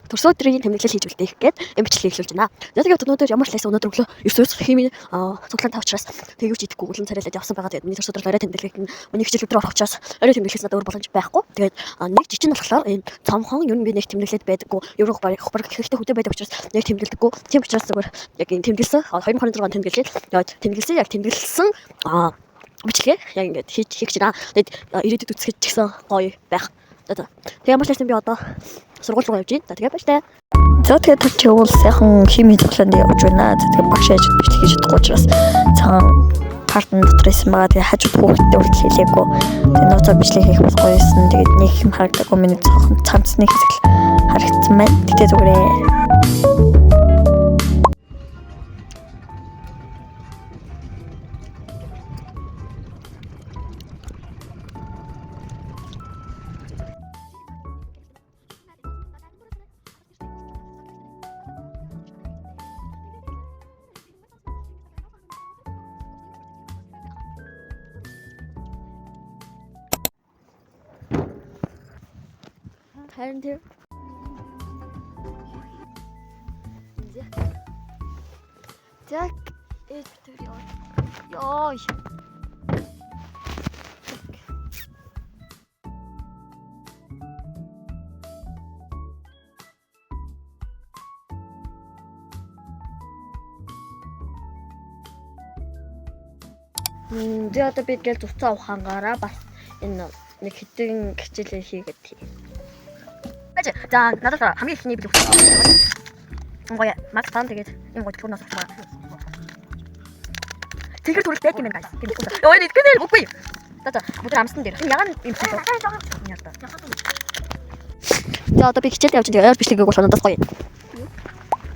Төрсөн өдрийн тэмдэглэл хийж үлдээх гээд энэ бичлэгийг эхлүүлж байна. Тэгээд өнөөдөр ямар ч лайс өнөөдөр өглөө 9-өөс химийн цуглаан тавчраас тэгвч идэхгүй үлэн царайлаад явсан байгаа. Тэгээд миний төрсөн өдөр орой тэмдэглэлд нь миний хичээл өдрөөр орох учраас орой тэмдэглэлээс надад өөр боломж байхгүй. Тэгээд нэг жичин болохоор энэ цомхон юу би нэг тэмдэглэлд байдаггүй. Еврог баг хэрэгтэй хөдөө байдаг учраас нэг тэмдэглэдэггүй. Тийм учраас зүгээр яг энэ тэмдэглэсэн 2026 тэмдэглэлээ тэгээд тэмдэглэсэн яг тэмдэглэсэн бичлэгээ яг ингээд хийж байна. Тэгээд ирээдүйд үсгэж гисэн гоё байх. За. Тэгээ ямар ч байсан би одоо сургууль руу явж байна. За тэгээ баяр таа. За тэгээ тэр чи уул сайхан химийн цуглаанд явж байна. За тэгээ багш ажил бичлэг хийж чадахгүй учраас цагаан партн дотор исэн байгаа. Тэгээ хажууд хүүхдтэй хүртэл хэлээгүй. Тэгээ нууцаа бичлэг хийх бас гоё байсан. Тэгээд нэг юм харагдаагүй миний цамцны хэсэг харагдсан байна. Тэгтээ зүгээрээ харин тэр так это ёй тэгээ одоо бид гэл зуцаа ухаангаараа бас энэ нэг хэдэн хичээлээ хийгээд за надад хамгийн ихний бил өгсөн. Гоё макс тан тэгээд юм гоё төлөвнөөс авсан байна. Тэгэр төрөл байт юм байна guys. Ой нэгтгэл үгүй. За бүгд амссан дээр. Ягаад юм бэ? За одоо би хичээлд явж байгаа. Бичлэгийг бол надаас гоё.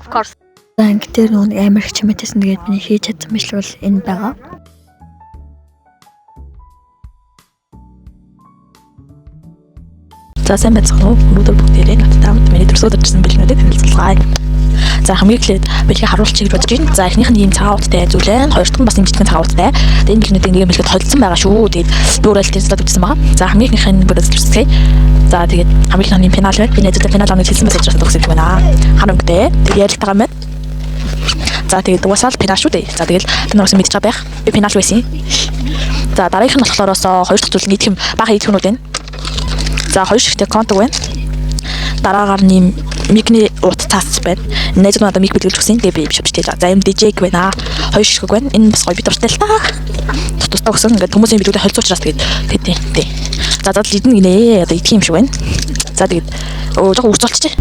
Course. банк дээр нэг амар их чимээтэйсэн тэгээд миний хийж чадсан бичлэг бол энэ байгаа. За сайн байцгаана уу? Өнөөдөр бүгдээрээ надтай хамт миний төрсөн өдөрчсөн бэлгнүүдийг танилцуулъя. За хамгийн эхлээд бэлгийг харуулчих гэж бодож байна. За эхнийх нь ийм цагааттай зүйлэн, хоёр дахь нь бас ийм жижигхэн цагааттай. Тэгээд энэ бэлгнүүдийг нэг бэлгэд холдсон байгаа шүү. Тэгээд би өөрөө л тэнцлээд үзсэн байгаа. За хамгийн эхнийх нь бүрээс үзчихье. За тэгээд хамгийн эхнийх нь пенал байна. Би найзуудтай пенал авах хэлсэн мессеж аваад өгсөн юм байна. Хана үгтэй. Тэгээд ярилцах байгаа юм. За тэгээд уусаал пенал шүү дээ. За тэгээд пенал ус мэдж байгаа байх. Би пенал байсан. За дараагийнх нь болохоор хоёр дахь зүйл нь идэх юм бага идэх юмнууд байна. За хоёр шигтэй контог байна. Дараагаар нэм микний утас байна. Найзууд надад мик бэлгэлж өгсөн. Тэгээ би биш биштэй. За юм DJ байна. Хоёр шиг байна. Энэ бас гоё би дуртай л та. Тусдаа өгсөн. Ингээд хүмүүсийн бидрүүдээ холцуулчраас тэгээд тий. За зад идэн гинэ. Одоо идэх юм шиг байна. За тэгээд жоохон үрцүүлчих.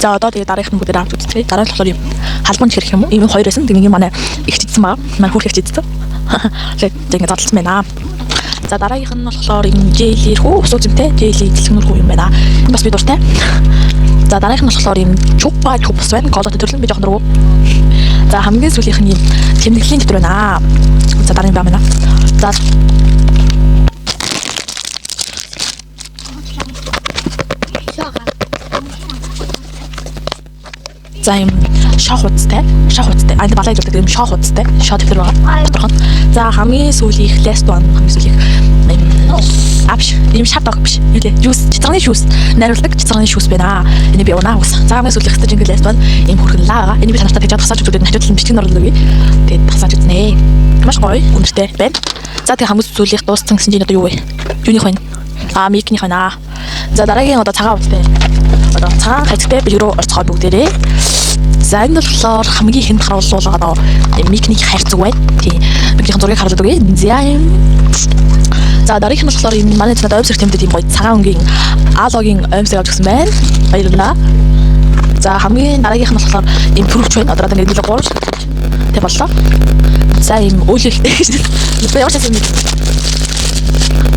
За одоо тэгээд дараагийнх нь бүгд авч үзье. Дараа нь болохоор юм халбан хэрэг юм уу? Ийм хоёр байсан. Нэг юм манай их чидсэн баа. Манай хүүхд их чидсэн. Тэгээд задлсан байна. За дараагийнх нь болохоор юм жэйлэр хөө ус үзэмтэй. Жэйли дэлгэнүүргүй юм байна. Энэ бас би дуртай. За дараагийнх нь болохоор юм чупа чупс байна. Колотой төрлөн би жоохон дургу. За хамгийн сүүлийнх нь юм тэмдэглэлийн дотор байна. За дараагийн баа байна. За юм шах хуцтай. Анд балай гэдэг юм шах хуцтай. Шах төвлөр байгаа. Доторхон. За хамгийн сүүлийнх last one хамгийн сүүлийнх апш юм шатаг биш. Юу лээ? Juice, цэцэрний juice. Найруулдаг цэцэрний juice байна. Энийг би унаа ус. За хамгийн сүүлийнх чинь last one юм хүрхэн лаа байгаа. Энийг би танартаа тэгж тасаач үзүүлээд хажууд нь бичлэг оруулдаг үе. Тэгээд тасаач үзнэ. Маш гоё, үнэртэй байна. За тэг хамгийн сүүлийнх дууссан гэсэн чинь одоо юу вэ? Юуних вэ? Микних байна. За дараагийн одоо цагаан утастай. Одоо цагаан хайцтай бэлэг рүү орцгоо бүгдээрээ. За энэ болохоор хамгийн ихэнд харуулсан микний хайрцаг байна. Тийм. Микний зургийг харуулдаг үе. За дараагийнх нь болохоор энэ манай надад оймсрах тэмдэг тийм гоё цагаан өнгийн алогийн оймсрыг авч гисэн байна. Баярлалаа. За хамгийн дараагийнх нь болохоор энэ төрөвч байна. Одоо ингээд нэг 3 тэг боллоо. За ийм өөлөлтэй. Би ямар ч юм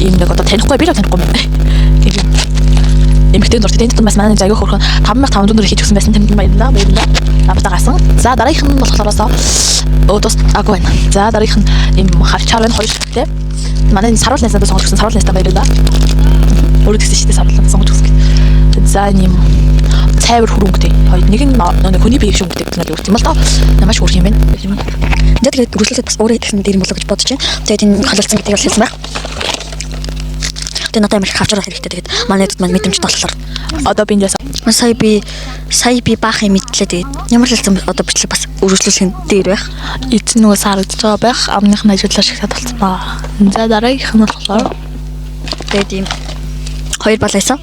ийм нэг одоо танихгүй би л танихгүй юм. Тийм. Эмэгтэй дуртай тэнд бас манай заяг хөрхөн 5500 төгрөг хийж өгсөн байсан тэмдэг баярлалаа. Намтаа гасан. За дараагийнх нь болохоор өдөөс агуу байна. За дараагийнх нь ийм хавчаар байна 2 шигтэй. Манай саруул найзаад сонгож өгсөн саруул найзтай баярлалаа. Өөрөө тэгсэн шигтэй саруул сонгож өгсөн. За ийм цайвар хөрөнгөтэй. Хоёр нэг нь нэг хүний биеийг шүмгдэг гэдэг нь юу юм бол доо. Маш хөрх юм байна. Тэгээд үргэлжлүүлээд бас өөрөө идэх нь дээр юм болоо гэж бодож байна. Тэгээд энэ халуулсан гэдгийг бол хэлсэн байх. Тэгээд надад амар их хавчрах хэрэгтэй. Тэгээд манай дэд маань мэдрэмж толлоор. Одоо би эндээс Сая би баах юм мэдлээ. Тэгээд ямар ч хэлсэн одоо бичлэг бас үргэлжлүүлэх нь дээр байх. эзэн нөгөө сарагдж байгаа байх. Амных нь ажиллаа шигтад болсон байгаа. За дараагийнх нь болохоор Тэгээд ийм хоёр бал байсан.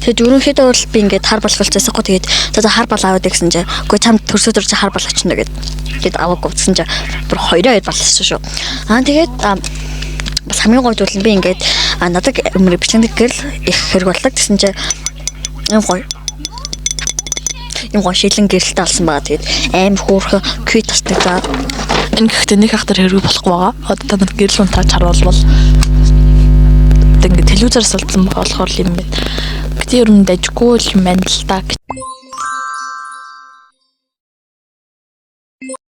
Тэгээд ерөнхийдөө бол би ингээд хар болголцсон гоо тэгээд за хар бал аваад гэсэн чинь үгүй чамд төрсөдөр чи хар бал очно гэд аваагүй гэсэн чинь бүр хоёр болсон шүү. Тэгээд бас хамгийн гойд бол би ингээд надад өмнө бичлэг гэрэл их хэрэг болдог гэсэн чинь юм гоо шилэн гэрэлтэй алсан байгаа. Тэгээд аим хөөрхөн күй тасдаг за энэ гэхдээ нэг хахтар хэрэг болохгүй байгаа. Одоо та нар гэрэл унтаач харуулбал ингээд телевизээр салцсан байгаа болохоор юм байна. Гэтэ ер нь дажгүй юм байна л та.